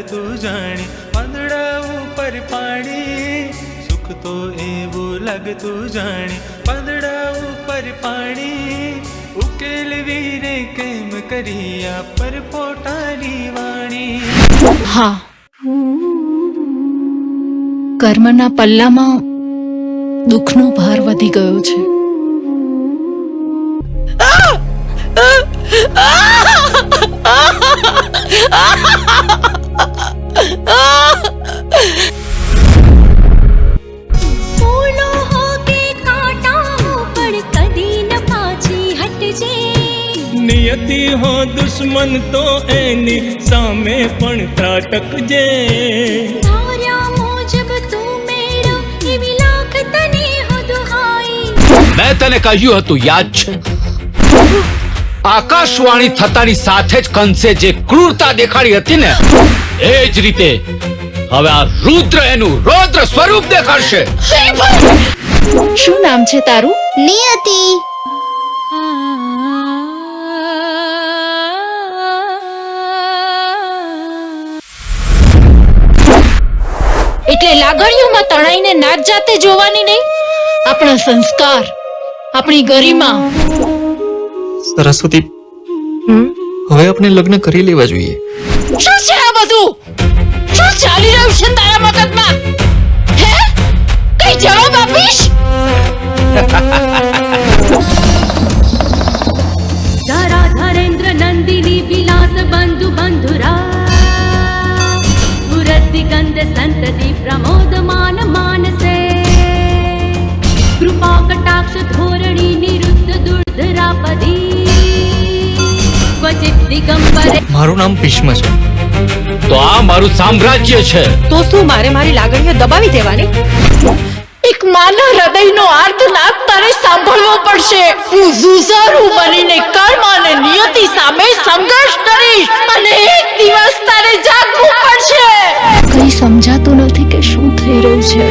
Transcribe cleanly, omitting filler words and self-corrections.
લાગતું જાણે પાંદડા ઉપર પાણી, સુખ તો એવું લાગતું જાણે પાંદડા ઉપર પાણી, ઉકેલવી રે કેમ કર્યા પર પોતાની વાણી. હા, કર્મના પલ્લામાં દુઃખનો ભાર વધી ગયો છે. फूलों हो के कांटा पर कदी न पाछी हटजे, નિયતિ હો દુશ્મન તો એની સામે પણ ત્રાટકજે. धार्या मुजब तू मेरा एवी लाख तने हो दुहाई. મેં તને કહ્યું હતું, યાદ છે? આકાશવાણી થતાની સાથે જ કંસે જે ક્રૂરતા દેખાડી હતી ને, એ જ રીતે હવે આ રુદ્ર એનું રૌદ્ર સ્વરૂપ દેખાડશે. શું નામ છે તારું? नियति. એટલે લાગણીઓમાં તણાઈને નાત જાતે જોવાની નહીં. આપણા સંસ્કાર, આપણી ગરિમા. સરસ્વતી, હવે આપણે લગ્ન કરી લેવા જોઈએ. શું છે આ બધું? શું ચાલી રહ્યું છે તારા મગજમાં? હે, કઈ જવાબ આપીશ? धरा धरेन्द्र नंदिनी विलास बंधु बंधुरा, स्फुरति गंध संतति प्रमोदमान मानसे, कृपा कटाक्ष धोरणी निरुद्ध दुर्धरापदी, क्वचित दिगंबरे. મારું નામ ભીષ્મ છે. તો આ મારું સામ્રાજ્ય છે. તો શું મારે મારી લાગણીઓ દબાવી દેવાની? એક માના હૃદયનો આર્તનાદ તારે સાંભળવો પડશે. હું જુઝારુ બનીને કર્મ અને નિયતિ સામે સંઘર્ષ કરીશ અને એક દિવસ તારે જાગવું પડશે. કઈ સમજાતું નથી કે શું થઈ રહ્યું છે.